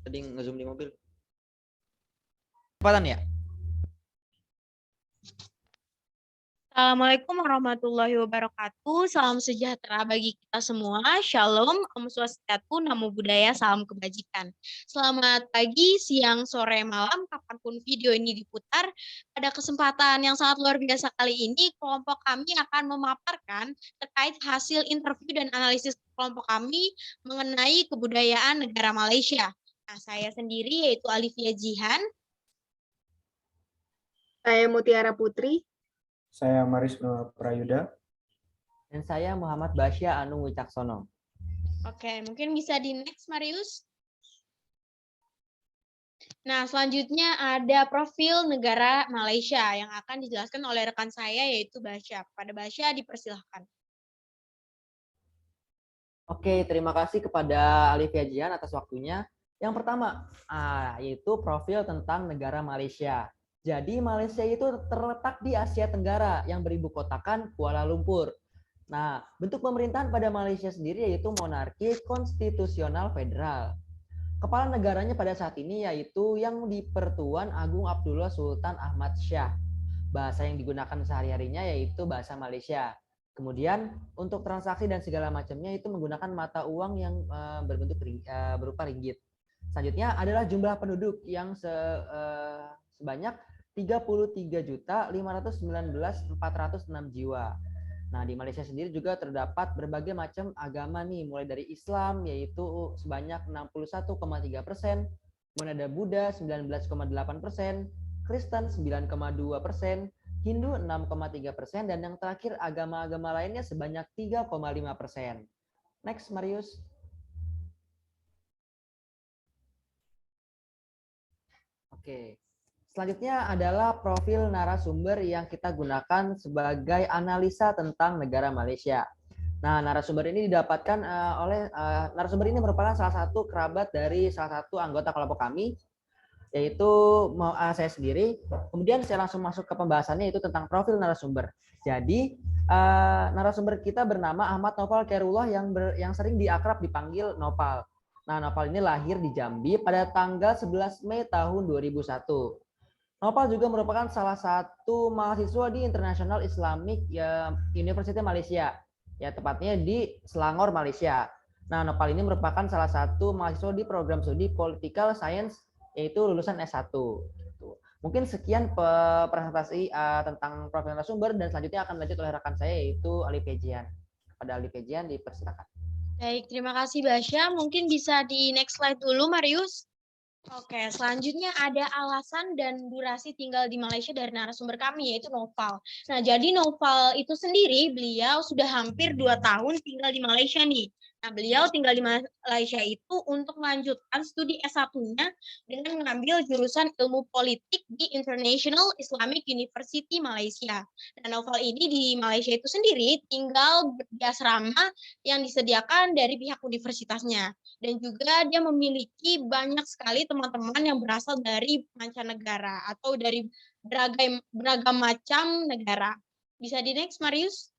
Tadi nge-zoom di mobil. Cepatan ya? Assalamualaikum warahmatullahi wabarakatuh. Salam sejahtera bagi kita semua. Shalom, Om Swastiastu, Namo Buddhaya, salam kebajikan. Selamat pagi, siang, sore, malam, kapanpun video ini diputar. Pada kesempatan yang sangat luar biasa kali ini, kelompok kami akan memaparkan terkait hasil interview dan analisis kelompok kami mengenai kebudayaan negara Malaysia. Nah, saya sendiri yaitu Alivia Jihan. Saya Mutiara Putri. Saya Marisno Prayuda. Dan saya Muhammad Basya Anung Wicaksono. Oke, mungkin bisa di next, Marius. Nah, selanjutnya ada profil negara Malaysia yang akan dijelaskan oleh rekan saya, yaitu Basya. Pada Basya, dipersilahkan. Oke, terima kasih kepada Alivia Jian atas waktunya. Yang pertama, yaitu profil tentang negara Malaysia. Jadi Malaysia itu terletak di Asia Tenggara yang beribu kotakan Kuala Lumpur. Nah, bentuk pemerintahan pada Malaysia sendiri yaitu monarki konstitusional federal. Kepala negaranya pada saat ini yaitu Yang di-Pertuan Agung Abdullah Sultan Ahmad Shah. Bahasa yang digunakan sehari-harinya yaitu bahasa Malaysia. Kemudian untuk transaksi dan segala macamnya itu menggunakan mata uang yang berbentuk berupa ringgit. Selanjutnya adalah jumlah penduduk yang sebanyak 33.519.406 jiwa. Nah, di Malaysia sendiri juga terdapat berbagai macam agama nih, mulai dari Islam yaitu sebanyak 61,3%, kemudian ada Buddha 19,8%, Kristen 9,2%, Hindu 6,3%, dan yang terakhir agama-agama lainnya sebanyak 3,5%. Next, Marius. Oke. Selanjutnya adalah profil narasumber yang kita gunakan sebagai analisa tentang negara Malaysia. Nah, narasumber ini didapatkan narasumber ini merupakan salah satu kerabat dari salah satu anggota kelompok kami, yaitu saya sendiri. Kemudian saya langsung masuk ke pembahasannya, yaitu tentang profil narasumber. Jadi, narasumber kita bernama Ahmad Nopal Khairullah yang sering diakrab dipanggil Nopal. Nah, Nopal ini lahir di Jambi pada tanggal 11 Mei tahun 2001. Nopal juga merupakan salah satu mahasiswa di International Islamic University Malaysia, ya tepatnya di Selangor, Malaysia. Nah, Nopal ini merupakan salah satu mahasiswa di program studi Political Science, yaitu lulusan S1. Mungkin sekian presentasi tentang profil narasumber, dan selanjutnya akan lanjut oleh rekan saya yaitu Alivia Jian. Kepada Alivia Jian dipersilakan. Baik, terima kasih Basya. Mungkin bisa di next slide dulu, Marius. Oke, selanjutnya ada alasan dan durasi tinggal di Malaysia dari narasumber kami, yaitu Nopal. Nah, jadi Nopal itu sendiri, beliau sudah hampir 2 tahun tinggal di Malaysia nih. Nah, beliau tinggal di Malaysia itu untuk melanjutkan studi S1-nya dengan mengambil jurusan ilmu politik di International Islamic University Malaysia. Nah, Nopal ini di Malaysia itu sendiri tinggal di asrama yang disediakan dari pihak universitasnya. Dan juga dia memiliki banyak sekali teman-teman yang berasal dari mancanegara atau dari beragam macam negara. Bisa di next, Marius?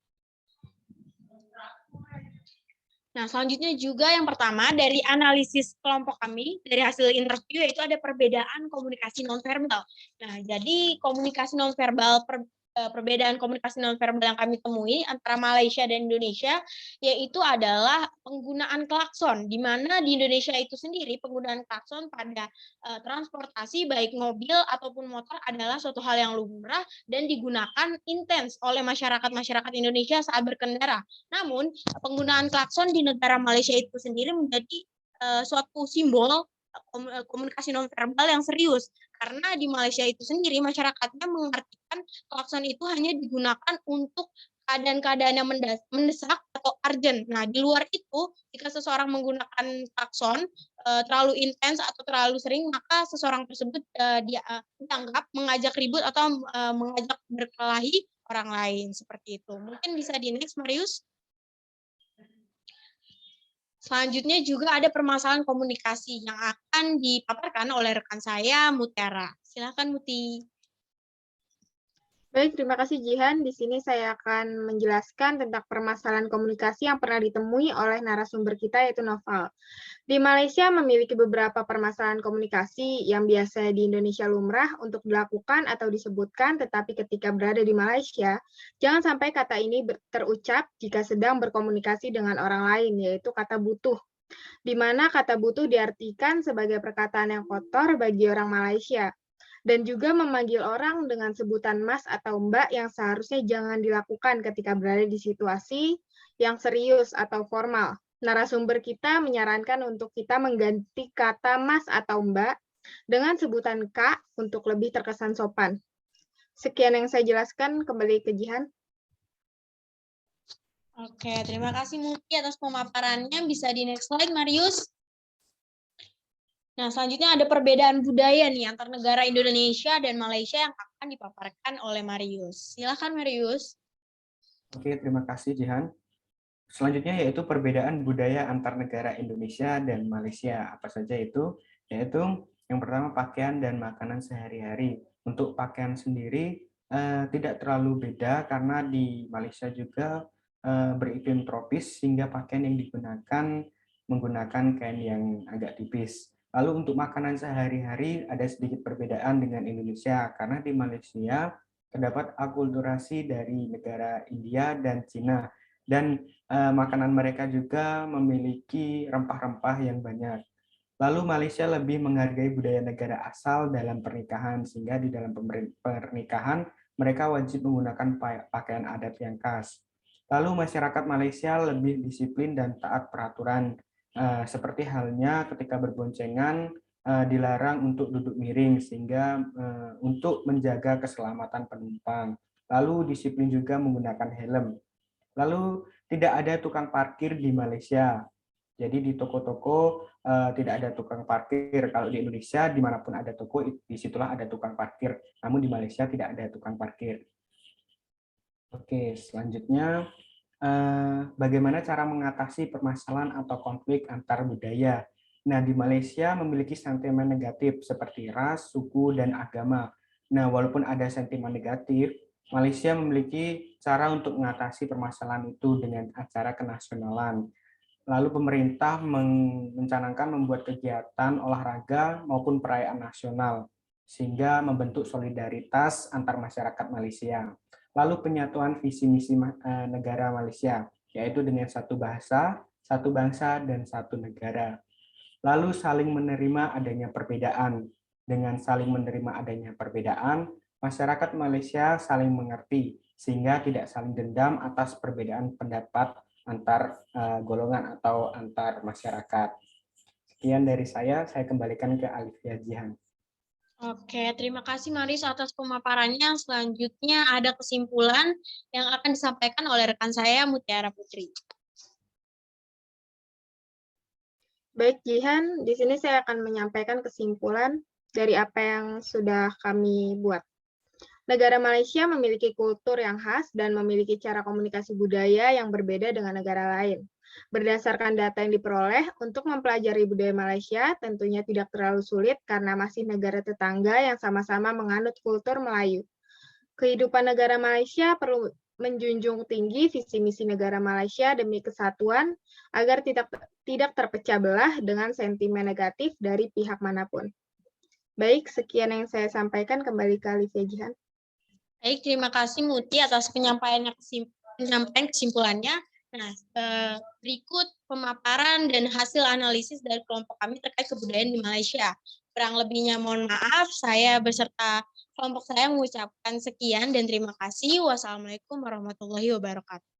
Nah, selanjutnya juga yang pertama dari analisis kelompok kami, dari hasil interview, yaitu ada perbedaan komunikasi nonverbal. Nah, jadi komunikasi nonverbal, perbedaan komunikasi nonverbal yang kami temui antara Malaysia dan Indonesia, yaitu adalah penggunaan klakson, di mana di Indonesia itu sendiri penggunaan klakson pada transportasi, baik mobil ataupun motor, adalah suatu hal yang lumrah dan digunakan intens oleh masyarakat Indonesia saat berkendara. Namun, penggunaan klakson di negara Malaysia itu sendiri menjadi suatu simbol komunikasi nonverbal yang serius, karena di Malaysia itu sendiri masyarakatnya mengartikan klakson itu hanya digunakan untuk keadaan-keadaan yang mendesak atau urgent. Nah, di luar itu, jika seseorang menggunakan klakson terlalu intens atau terlalu sering, maka seseorang tersebut dianggap mengajak ribut atau mengajak berkelahi orang lain, seperti itu. Mungkin bisa di next, Marius. Selanjutnya juga ada permasalahan komunikasi yang akan dipaparkan oleh rekan saya, Mutiara. Silakan, Muti. Baik, terima kasih Jihan. Di sini saya akan menjelaskan tentang permasalahan komunikasi yang pernah ditemui oleh narasumber kita, yaitu Noval. Di Malaysia memiliki beberapa permasalahan komunikasi yang biasa di Indonesia lumrah untuk dilakukan atau disebutkan, tetapi ketika berada di Malaysia, jangan sampai kata ini terucap jika sedang berkomunikasi dengan orang lain, yaitu kata butuh, di mana kata butuh diartikan sebagai perkataan yang kotor bagi orang Malaysia, dan juga memanggil orang dengan sebutan mas atau mbak yang seharusnya jangan dilakukan ketika berada di situasi yang serius atau formal. Narasumber kita menyarankan untuk kita mengganti kata mas atau mbak dengan sebutan kak untuk lebih terkesan sopan. Sekian yang saya jelaskan, kembali ke Jihan. Oke, terima kasih Muti atas pemaparannya. Bisa di next slide, Marius. Nah, selanjutnya ada perbedaan budaya nih antar negara Indonesia dan Malaysia yang akan dipaparkan oleh Marius. Silakan Marius. Oke, terima kasih Jihan. Selanjutnya yaitu perbedaan budaya antar negara Indonesia dan Malaysia. Apa saja itu? Yaitu yang pertama pakaian dan makanan sehari-hari. Untuk pakaian sendiri tidak terlalu beda karena di Malaysia juga beriklim tropis sehingga pakaian yang digunakan menggunakan kain yang agak tipis. Lalu untuk makanan sehari-hari ada sedikit perbedaan dengan Indonesia karena di Malaysia terdapat akulturasi dari negara India dan Cina dan makanan mereka juga memiliki rempah-rempah yang banyak. Lalu Malaysia lebih menghargai budaya negara asal dalam pernikahan sehingga di dalam pernikahan mereka wajib menggunakan pakaian adat yang khas. Lalu masyarakat Malaysia lebih disiplin dan taat peraturan. Seperti halnya ketika berboncengan dilarang untuk duduk miring sehingga untuk menjaga keselamatan penumpang. Lalu disiplin juga menggunakan helm. Lalu tidak ada tukang parkir di Malaysia. Jadi di toko-toko tidak ada tukang parkir. Kalau di Indonesia dimanapun ada toko, disitulah ada tukang parkir. Namun di Malaysia tidak ada tukang parkir. Oke, selanjutnya bagaimana cara mengatasi permasalahan atau konflik antar budaya. Nah, di Malaysia memiliki sentimen negatif seperti ras, suku, dan agama. Nah, walaupun ada sentimen negatif, Malaysia memiliki cara untuk mengatasi permasalahan itu dengan acara kenasionalan. Lalu pemerintah mencanangkan membuat kegiatan olahraga maupun perayaan nasional, sehingga membentuk solidaritas antar masyarakat Malaysia. Lalu penyatuan visi misi negara Malaysia, yaitu dengan satu bahasa, satu bangsa, dan satu negara. Lalu saling menerima adanya perbedaan. Dengan saling menerima adanya perbedaan, masyarakat Malaysia saling mengerti, sehingga tidak saling dendam atas perbedaan pendapat antar golongan atau antar masyarakat. Sekian dari saya kembalikan ke Alifia Jihan. Oke, terima kasih Maris atas pemaparannya. Selanjutnya ada kesimpulan yang akan disampaikan oleh rekan saya Mutiara Putri. Baik, Jihan, di sini saya akan menyampaikan kesimpulan dari apa yang sudah kami buat. Negara Malaysia memiliki kultur yang khas dan memiliki cara komunikasi budaya yang berbeda dengan negara lain. Berdasarkan data yang diperoleh, untuk mempelajari budaya Malaysia tentunya tidak terlalu sulit karena masih negara tetangga yang sama-sama menganut kultur Melayu. Kehidupan negara Malaysia perlu menjunjung tinggi visi misi negara Malaysia demi kesatuan agar tidak terpecah belah dengan sentimen negatif dari pihak manapun. Baik, sekian yang saya sampaikan, kembali ke Alifia Jihan. Baik, terima kasih Muti atas penyampaian kesimpulannya. Nah, berikut pemaparan dan hasil analisis dari kelompok kami terkait kebudayaan di Malaysia. Kurang lebihnya mohon maaf, saya beserta kelompok saya mengucapkan sekian dan terima kasih. Wassalamualaikum warahmatullahi wabarakatuh.